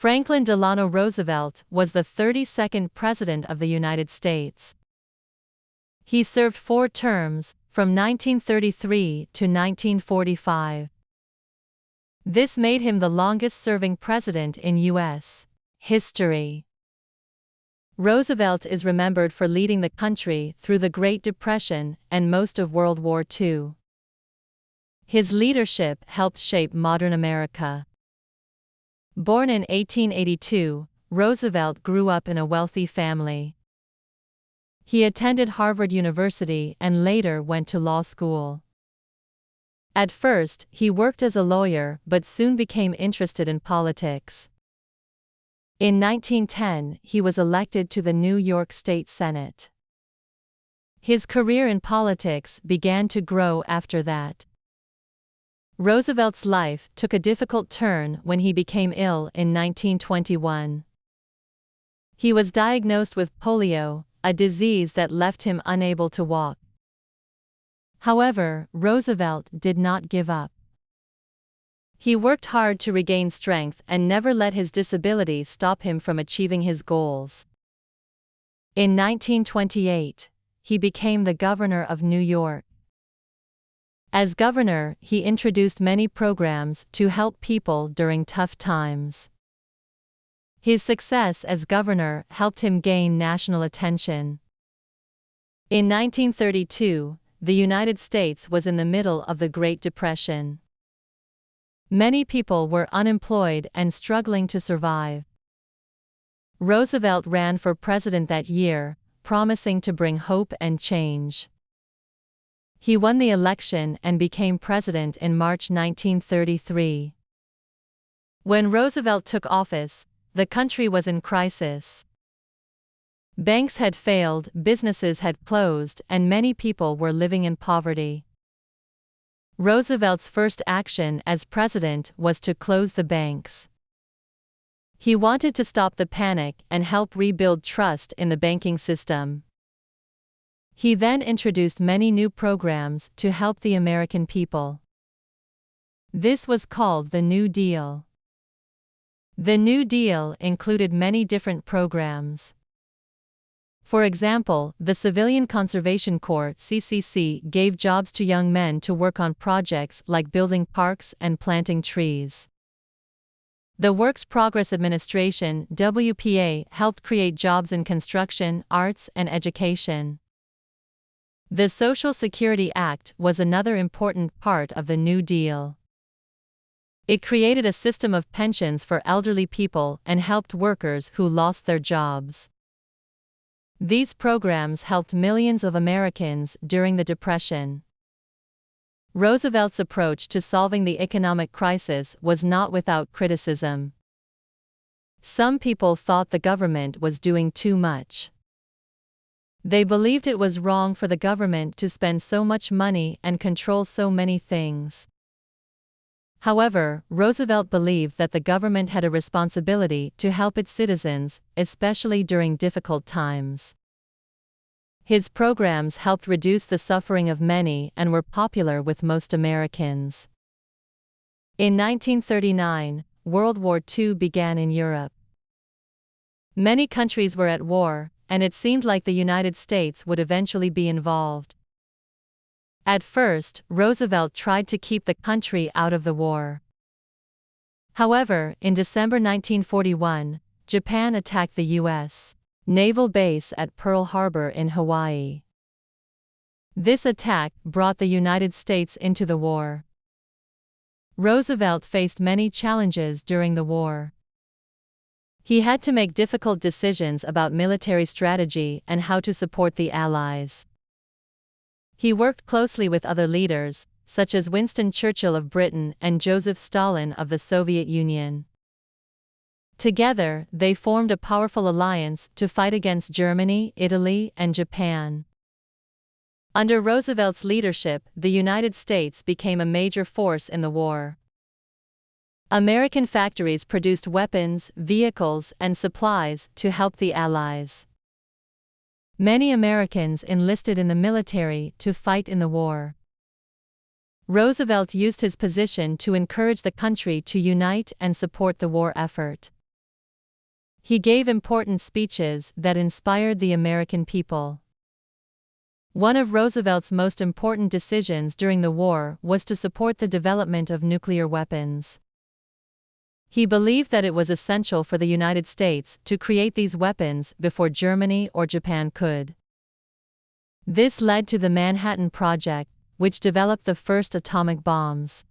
Franklin Delano Roosevelt was the 32nd President of the United States. He served 4 terms, from 1933 to 1945. This made him the longest-serving president in U.S. history. Roosevelt is remembered for leading the country through the Great Depression and most of World War II. His leadership helped shape modern America. Born in 1882, Roosevelt grew up in a wealthy family. He attended Harvard University and later went to law school. At first, he worked as a lawyer but soon became interested in politics. In 1910, he was elected to the New York State Senate. His career in politics began to grow after that. Roosevelt's life took a difficult turn when he became ill in 1921. He was diagnosed with polio, a disease that left him unable to walk. However, Roosevelt did not give up. He worked hard to regain strength and never let his disability stop him from achieving his goals. In 1928, he became the governor of New York. As governor, he introduced many programs to help people during tough times. His success as governor helped him gain national attention. In 1932, the United States was in the middle of the Great Depression. Many people were unemployed and struggling to survive. Roosevelt ran for president that year, promising to bring hope and change. He won the election and became president in March 1933. When Roosevelt took office, the country was in crisis. Banks had failed, businesses had closed, and many people were living in poverty. Roosevelt's first action as president was to close the banks. He wanted to stop the panic and help rebuild trust in the banking system. He then introduced many new programs to help the American people. This was called the New Deal. The New Deal included many different programs. For example, the Civilian Conservation Corps (CCC) gave jobs to young men to work on projects like building parks and planting trees. The Works Progress Administration (WPA) helped create jobs in construction, arts, and education. The Social Security Act was another important part of the New Deal. It created a system of pensions for elderly people and helped workers who lost their jobs. These programs helped millions of Americans during the Depression. Roosevelt's approach to solving the economic crisis was not without criticism. Some people thought the government was doing too much. They believed it was wrong for the government to spend so much money and control so many things. However, Roosevelt believed that the government had a responsibility to help its citizens, especially during difficult times. His programs helped reduce the suffering of many and were popular with most Americans. In 1939, World War II began in Europe. Many countries were at war, and it seemed like the United States would eventually be involved. At first, Roosevelt tried to keep the country out of the war. However, in December 1941, Japan attacked the U.S. naval base at Pearl Harbor in Hawaii. This attack brought the United States into the war. Roosevelt faced many challenges during the war. He had to make difficult decisions about military strategy and how to support the Allies. He worked closely with other leaders, such as Winston Churchill of Britain and Joseph Stalin of the Soviet Union. Together, they formed a powerful alliance to fight against Germany, Italy, and Japan. Under Roosevelt's leadership, the United States became a major force in the war. American factories produced weapons, vehicles, and supplies to help the Allies. Many Americans enlisted in the military to fight in the war. Roosevelt used his position to encourage the country to unite and support the war effort. He gave important speeches that inspired the American people. One of Roosevelt's most important decisions during the war was to support the development of nuclear weapons. He believed that it was essential for the United States to create these weapons before Germany or Japan could. This led to the Manhattan Project, which developed the first atomic bombs.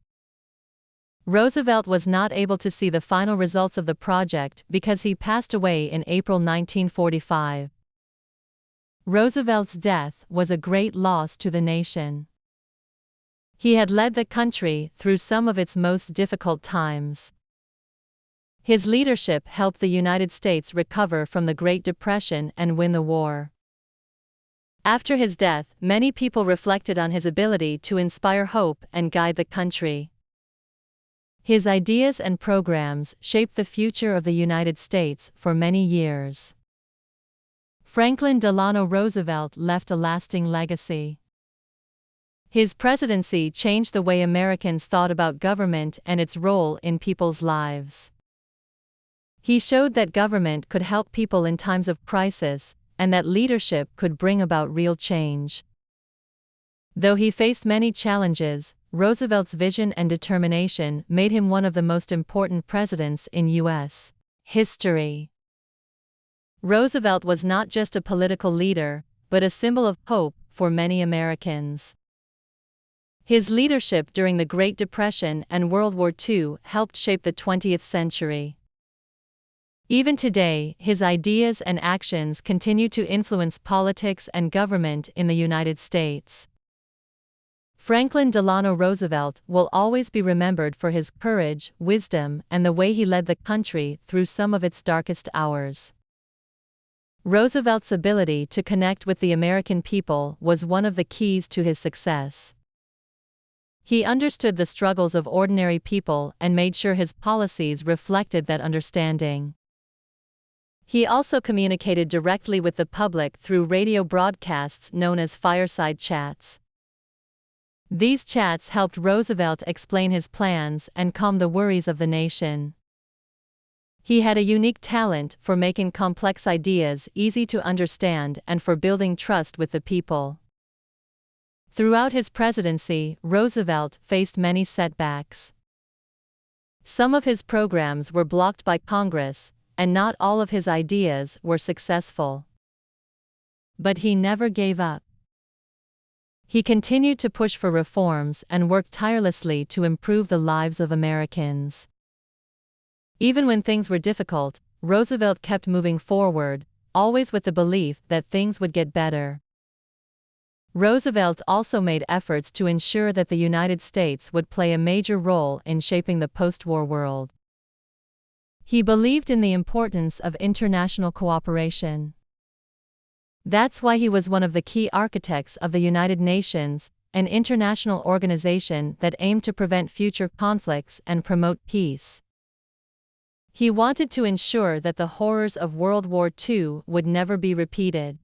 Roosevelt was not able to see the final results of the project because he passed away in April 1945. Roosevelt's death was a great loss to the nation. He had led the country through some of its most difficult times. His leadership helped the United States recover from the Great Depression and win the war. After his death, many people reflected on his ability to inspire hope and guide the country. His ideas and programs shaped the future of the United States for many years. Franklin Delano Roosevelt left a lasting legacy. His presidency changed the way Americans thought about government and its role in people's lives. He showed that government could help people in times of crisis, and that leadership could bring about real change. Though he faced many challenges, Roosevelt's vision and determination made him one of the most important presidents in U.S. history. Roosevelt was not just a political leader, but a symbol of hope for many Americans. His leadership during the Great Depression and World War II helped shape the 20th century. Even today, his ideas and actions continue to influence politics and government in the United States. Franklin Delano Roosevelt will always be remembered for his courage, wisdom, and the way he led the country through some of its darkest hours. Roosevelt's ability to connect with the American people was one of the keys to his success. He understood the struggles of ordinary people and made sure his policies reflected that understanding. He also communicated directly with the public through radio broadcasts known as fireside chats. These chats helped Roosevelt explain his plans and calm the worries of the nation. He had a unique talent for making complex ideas easy to understand and for building trust with the people. Throughout his presidency, Roosevelt faced many setbacks. Some of his programs were blocked by Congress, and not all of his ideas were successful. But he never gave up. He continued to push for reforms and worked tirelessly to improve the lives of Americans. Even when things were difficult, Roosevelt kept moving forward, always with the belief that things would get better. Roosevelt also made efforts to ensure that the United States would play a major role in shaping the post-war world. He believed in the importance of international cooperation. That's why he was one of the key architects of the United Nations, an international organization that aimed to prevent future conflicts and promote peace. He wanted to ensure that the horrors of World War II would never be repeated.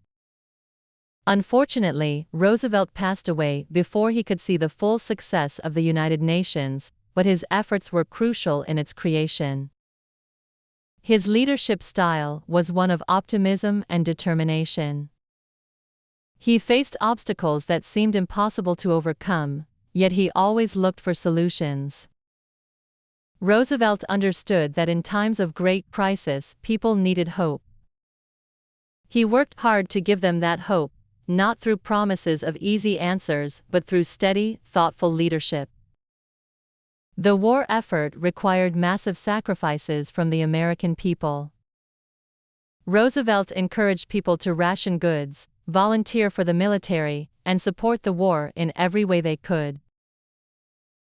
Unfortunately, Roosevelt passed away before he could see the full success of the United Nations, but his efforts were crucial in its creation. His leadership style was one of optimism and determination. He faced obstacles that seemed impossible to overcome, yet he always looked for solutions. Roosevelt understood that in times of great crisis, people needed hope. He worked hard to give them that hope, not through promises of easy answers but through steady, thoughtful leadership. The war effort required massive sacrifices from the American people. Roosevelt encouraged people to ration goods, volunteer for the military, and support the war in every way they could.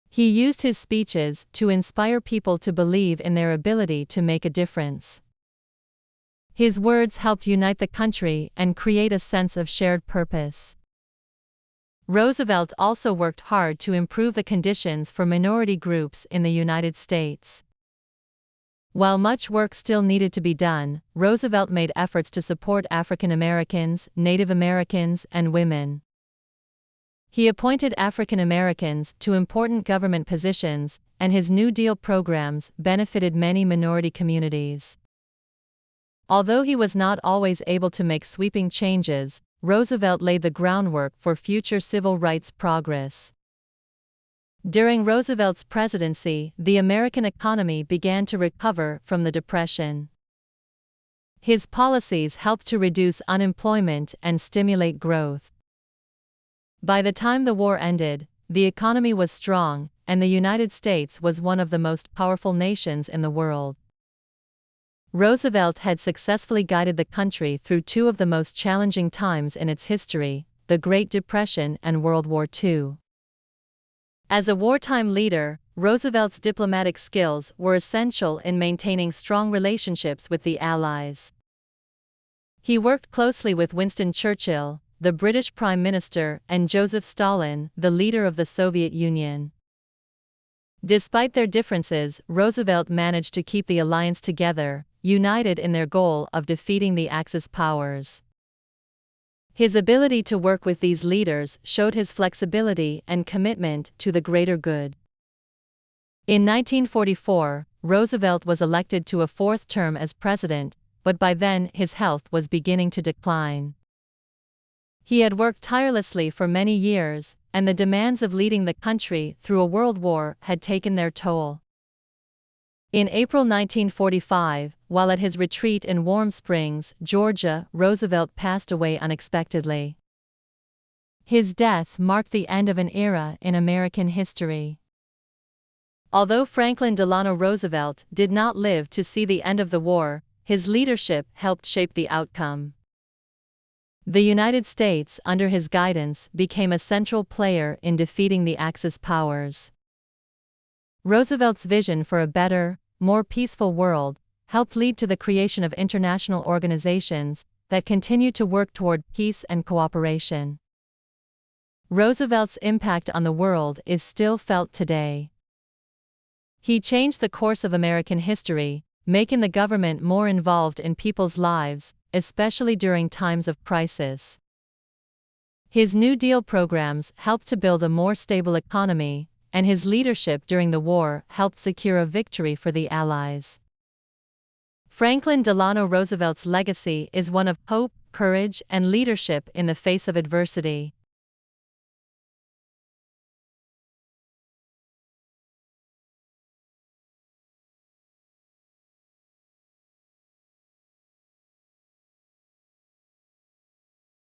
He used his speeches to inspire people to believe in their ability to make a difference. His words helped unite the country and create a sense of shared purpose. Roosevelt also worked hard to improve the conditions for minority groups in the United States. While much work still needed to be done, Roosevelt made efforts to support African Americans, Native Americans, and women. He appointed African Americans to important government positions, and his New Deal programs benefited many minority communities. Although he was not always able to make sweeping changes, Roosevelt laid the groundwork for future civil rights progress. During Roosevelt's presidency, the American economy began to recover from the Depression. His policies helped to reduce unemployment and stimulate growth. By the time the war ended, the economy was strong, and the United States was one of the most powerful nations in the world. Roosevelt had successfully guided the country through two of the most challenging times in its history, the Great Depression and World War II. As a wartime leader, Roosevelt's diplomatic skills were essential in maintaining strong relationships with the Allies. He worked closely with Winston Churchill, the British Prime Minister, and Joseph Stalin, the leader of the Soviet Union. Despite their differences, Roosevelt managed to keep the alliance together, united in their goal of defeating the Axis powers. His ability to work with these leaders showed his flexibility and commitment to the greater good. In 1944, Roosevelt was elected to a fourth term as president, but by then his health was beginning to decline. He had worked tirelessly for many years, and the demands of leading the country through a world war had taken their toll. In April 1945, while at his retreat in Warm Springs, Georgia, Roosevelt passed away unexpectedly. His death marked the end of an era in American history. Although Franklin Delano Roosevelt did not live to see the end of the war, his leadership helped shape the outcome. The United States, under his guidance, became a central player in defeating the Axis powers. Roosevelt's vision for a better, more peaceful world helped lead to the creation of international organizations that continue to work toward peace and cooperation. Roosevelt's impact on the world is still felt today. He changed the course of American history, making the government more involved in people's lives, especially during times of crisis. His New Deal programs helped to build a more stable economy, and his leadership during the war helped secure a victory for the Allies. Franklin Delano Roosevelt's legacy is one of hope, courage, and leadership in the face of adversity.